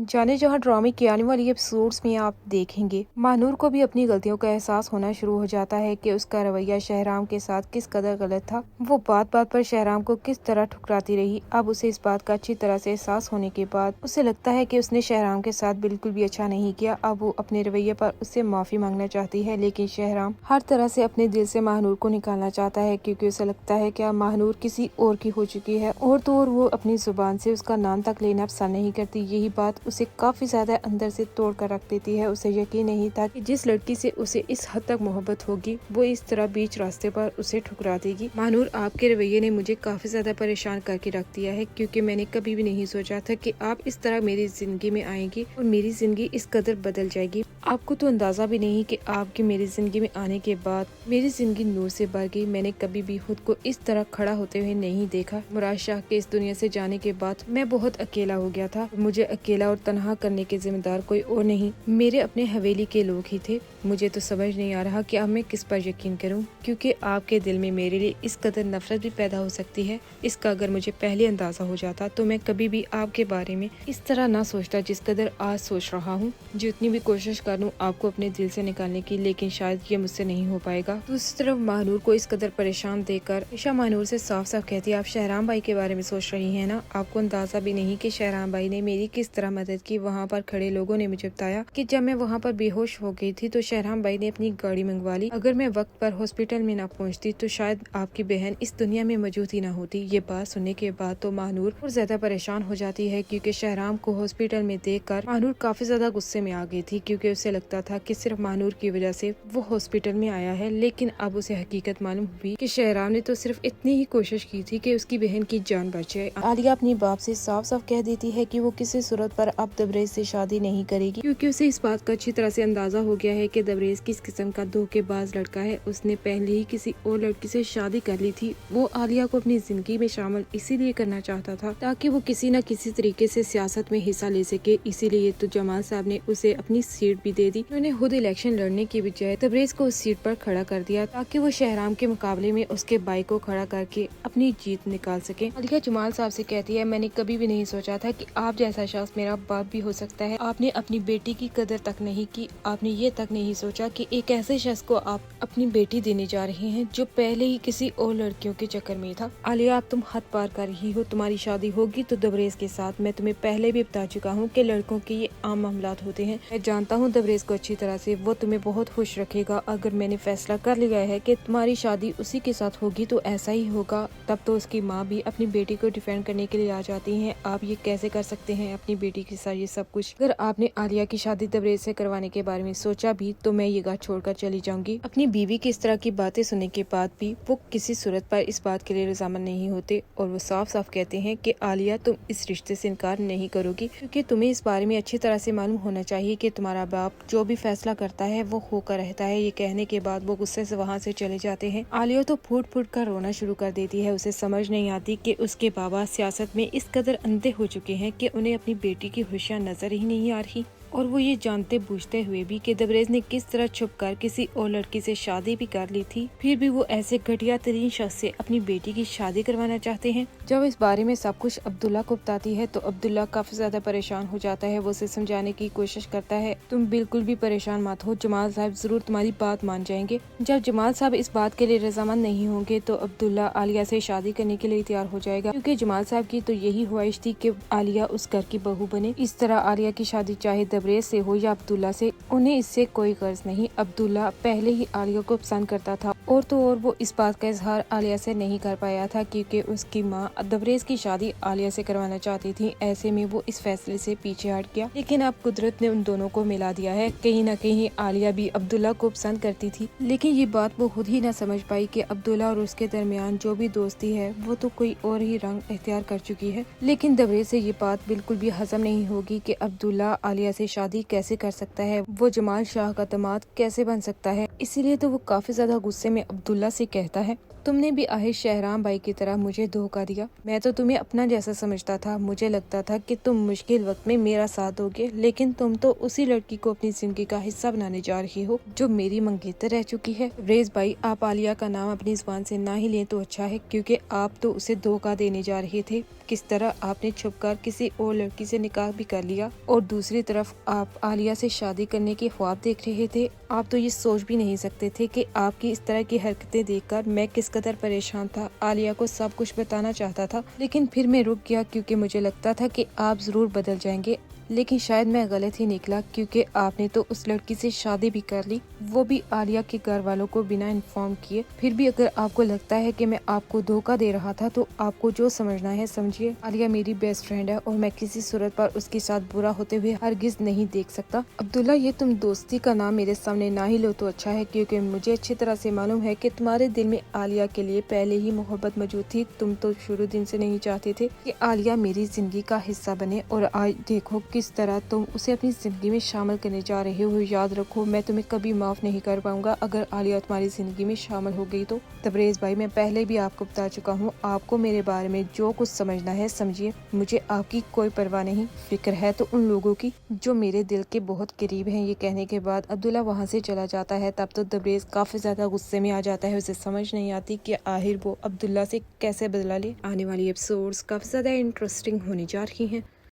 जाने जहाँ ड्रामे की आने वाली एपिसोड्स में आप देखेंगे महानूर को भी अपनी गलतियों का एहसास होना शुरू हो जाता है कि उसका रवैया शहराम के साथ किस कदर गलत था। वो बात बात पर शहराम को किस तरह ठुकराती रही। अब उसे इस बात का अच्छी तरह से एहसास होने के बाद उसे लगता है कि उसने शहराम के साथ बिल्कुल भी अच्छा नहीं किया। अब वो अपने रवैये पर उससे माफी मांगना चाहती है, लेकिन शहराम हर तरह से अपने दिल से महानूर को निकालना चाहता है, क्योंकि उसे लगता है कि अब महानूर किसी और की हो चुकी है और तो और वो अपनी जुबान से उसका नाम तक लेना पसंद नहीं करती। यही बात उसे काफी ज्यादा अंदर से तोड़ कर रख देती है। उसे यकीन नहीं था कि जिस लड़की से उसे इस हद तक मोहब्बत होगी वो इस तरह बीच रास्ते पर उसे ठुकरा देगी। महानूर, आपके रवैये ने मुझे काफी ज्यादा परेशान करके रख दिया है, क्योंकि मैंने कभी भी नहीं सोचा था कि आप इस तरह मेरी जिंदगी में आएंगी और मेरी जिंदगी इस कदर बदल जाएगी। आपको तो अंदाजा भी नहीं कि आपकी मेरी जिंदगी में आने के बाद मेरी जिंदगी नूर से भर गई। मैंने कभी भी खुद को इस तरह खड़ा होते हुए नहीं देखा। मुराद शाह के इस दुनिया से जाने के बाद मैं बहुत अकेला हो गया था। मुझे अकेला और तन्हा करने के जिम्मेदार कोई और नहीं, मेरे अपने हवेली के लोग ही थे। मुझे तो समझ नहीं आ रहा कि अब मैं किस पर यकीन करूं, क्योंकि आपके दिल में मेरे लिए इस कदर नफरत भी पैदा हो सकती है। इसका अगर मुझे पहले अंदाजा हो जाता तो मैं कभी भी आपके बारे में इस तरह ना सोचता जिस कदर आज सोच रहा हूँ। जितनी भी कोशिश कर लूं आपको अपने दिल से निकालने की, लेकिन शायद ये मुझसे नहीं हो पाएगा। दूसरी तरफ महानूर को इस कदर परेशान देखकर ईशा महानूर से साफ साफ कहती है, आप शहराम भाई के बारे में सोच रही है ना? आपको अंदाजा भी नहीं कि शहराम भाई ने मेरी किस तरह मदद की। वहाँ पर खड़े लोगों ने मुझे बताया कि जब मैं वहाँ पर बेहोश हो गई थी तो शहराम भाई ने अपनी गाड़ी मंगवा ली। अगर मैं वक्त पर हॉस्पिटल में ना पहुँचती तो शायद आपकी बहन इस दुनिया में मौजूद ही ना होती। ये बात सुनने के बाद तो महानूर और ज्यादा परेशान हो जाती है, क्योंकि शहराम को हॉस्पिटल में देखकर महानूर काफी ज्यादा गुस्से में आ गई थी, क्योंकि उसे लगता था कि सिर्फ महानूर की वजह से वो हॉस्पिटल में आया है। लेकिन अब उसे हकीकत मालूम हुई कि शहराम ने तो सिर्फ इतनी ही कोशिश की थी कि उसकी बहन की जान बच जाए। आलिया अपनी बाप से साफ साफ कह देती है कि वो किसी सूरत पर अब दबरेज से शादी नहीं करेगी, क्योंकि उसे इस बात का अच्छी तरह से अंदाजा हो गया है कि दबरेज किस किस्म का धोखेबाज लड़का है। उसने पहले ही किसी और लड़की से शादी कर ली थी। वो आलिया को अपनी जिंदगी में शामिल इसीलिए करना चाहता था ताकि वो किसी न किसी तरीके से सियासत में हिस्सा ले सके। इसीलिए तो जमाल साहब ने उसे अपनी सीट भी दे दी। उन्होंने खुद इलेक्शन लड़ने की बजाय दबरेज को उस सीट पर खड़ा कर दिया ताकि वो शहराम के मुकाबले में उसके भाई को खड़ा करके अपनी जीत निकाल सके। आलिया जमाल साहब से कहती है, मैंने कभी भी नहीं सोचा था कि आप जैसा शख्स मेरा बाप भी हो सकता है। आपने अपनी बेटी की कदर तक नहीं की। आपने ये तक नहीं सोचा कि एक ऐसे शख्स को आप अपनी बेटी देने जा रहे हैं जो पहले ही किसी और लड़कियों के चक्कर में था। आलिया, आप तुम हद पार कर रही हो। तुम्हारी शादी होगी तो दबरेज के साथ। मैं तुम्हें पहले भी बता चुका हूँ कि लड़कों के ये आम मामलात होते हैं। मैं जानता हूँ दबरेज को अच्छी तरह से, वो तुम्हें बहुत खुश रखेगा। अगर मैंने फैसला कर लिया है कि तुम्हारी शादी उसी के साथ होगी तो ऐसा ही होगा। तब तो उसकी माँ भी अपनी बेटी को डिफेंड करने के लिए आ जाती है। आप ये कैसे कर सकते हैं अपनी बेटी के साथ ये सब कुछ? अगर आपने आलिया की शादी दबरेज से करवाने के बारे में सोचा भी तो मैं ये बात छोड़कर चली जाऊंगी। अपनी बीवी की इस तरह की बातें सुनने के बाद भी वो किसी सूरत पर इस बात के लिए रजामंद नहीं होते और वो साफ साफ कहते हैं कि आलिया, तुम इस रिश्ते से इनकार नहीं करोगी, क्योंकि तुम्हें इस बारे में अच्छी तरह से मालूम होना चाहिए कि तुम्हारा बाप जो भी फैसला करता है वो होकर रहता है। ये कहने के बाद वो गुस्से से वहाँ से चले जाते हैं। आलिया तो फूट फूट कर रोना शुरू कर देती है। उसे समझ नहीं आती कि उसके बाबा सियासत में इस कदर अंधे हो चुके हैं कि उन्हें अपनी बेटी की खुशियाँ नजर ही नहीं आ रही, और वो ये जानते बूझते हुए भी कि दबरेज ने किस तरह छुपकर किसी और लड़की से शादी भी कर ली थी, फिर भी वो ऐसे घटिया तरीन शख्स से अपनी बेटी की शादी करवाना चाहते हैं। जब इस बारे में सब कुछ अब्दुल्ला को बताती है तो अब्दुल्ला काफी ज्यादा परेशान हो जाता है। वो उसे समझाने की कोशिश करता है, तुम बिल्कुल भी परेशान मत हो, जमाल साहब जरूर तुम्हारी बात मान जाएंगे। जब जमाल साहब इस बात के लिए रजामंद नहीं होंगे तो अब्दुल्ला आलिया से शादी करने के लिए तैयार हो जाएगा, क्योंकि जमाल साहब की तो यही ख्वाहिश थी कि आलिया उस घर की बहू बने। इस तरह आलिया की शादी चाहे दबरेज से हो या अब्दुल्ला से, उन्हें इससे कोई गर्ज नहीं। अब्दुल्ला पहले ही आलिया को पसंद करता था और तो और वो इस बात का इजहार आलिया से नहीं कर पाया था, क्योंकि उसकी माँ दबरेज की शादी आलिया से करवाना चाहती थी। ऐसे में वो इस फैसले से पीछे हट गया। लेकिन अब कुदरत ने उन दोनों को मिला दिया है। कहीं न कहीं आलिया भी अब्दुल्ला को पसंद करती थी, लेकिन ये बात वो खुद ही न समझ पाई कि अब्दुल्ला और उसके दरमियान जो भी दोस्ती है वो तो कोई और ही रंग इख्तियार कर चुकी है। लेकिन दबरेज से ये बात बिल्कुल भी हजम नहीं होगी कि अब्दुल्ला आलिया से शादी कैसे कर सकता है, वो जमाल शाह का दामाद कैसे बन सकता है। इसीलिए तो वो काफी ज्यादा गुस्से में अब्दुल्ला से कहता है, तुमने भी आहिर शहराम भाई की तरह मुझे धोखा दिया। मैं तो तुम्हें अपना जैसा समझता था। मुझे लगता था कि तुम मुश्किल वक्त में मेरा साथ दोगे, लेकिन तुम तो उसी लड़की को अपनी जिंदगी का हिस्सा बनाने जा रही हो जो मेरी मंगेतर रह चुकी है। तबरेज भाई, आप आलिया का नाम अपनी जुबान से ना ही लें तो अच्छा है, क्योंकि आप तो उसे धोखा देने जा रहे थे। किस तरह आपने छुपकर किसी और लड़की से निकाह भी कर लिया और दूसरी तरफ आप आलिया से शादी करने के ख्वाब देख रहे थे। आप तो ये सोच भी नहीं सकते थे कि आपकी इस तरह की हरकतें देखकर मैं किस कदर परेशान था। आलिया को सब कुछ बताना चाहता था, लेकिन फिर मैं रुक गया क्योंकि मुझे लगता था कि आप जरूर बदल जाएंगे। लेकिन शायद मैं गलत ही निकला, क्योंकि आपने तो उस लड़की से शादी भी कर ली, वो भी आलिया के घर वालों को बिना इन्फॉर्म किए। फिर भी अगर आपको लगता है कि मैं आपको धोखा दे रहा था तो आपको जो समझना है समझिए। आलिया मेरी बेस्ट फ्रेंड है और मैं किसी सूरत पर उसके साथ बुरा होते हुए हरगिज नहीं देख सकता। अब्दुल्ला, ये तुम दोस्ती का नाम मेरे सामने ना ही लो तो अच्छा है, क्योंकि मुझे अच्छी तरह से मालूम है कि तुम्हारे दिल में आलिया के लिए पहले ही मोहब्बत मौजूद थी। तुम तो शुरू दिन से नहीं चाहते थे कि आलिया मेरी जिंदगी का हिस्सा बने, और आज देखो किस तरह तुम उसे अपनी जिंदगी में शामिल करने जा रहे हो। याद रखो, मैं तुम्हें कभी माफ नहीं कर पाऊंगा अगर आलिया तुम्हारी जिंदगी में शामिल हो गई तो। तबरेज भाई, मैं पहले भी आपको बता चुका हूँ, आपको मेरे बारे में जो कुछ समझना है समझिए। मुझे आपकी कोई परवाह नहीं, फिक्र है तो उन लोगों की जो मेरे दिल के बहुत करीब हैं। ये कहने के बाद अब्दुल्ला वहाँ से चला जाता है। तब तो तबरेज काफी ज्यादा गुस्से में आ जाता है। उसे समझ नहीं आती कि आखिर वो अब्दुल्ला से कैसे बदला ले। आने वाली एपिसोड्स काफी ज्यादा इंटरेस्टिंग होने जा रही हैं।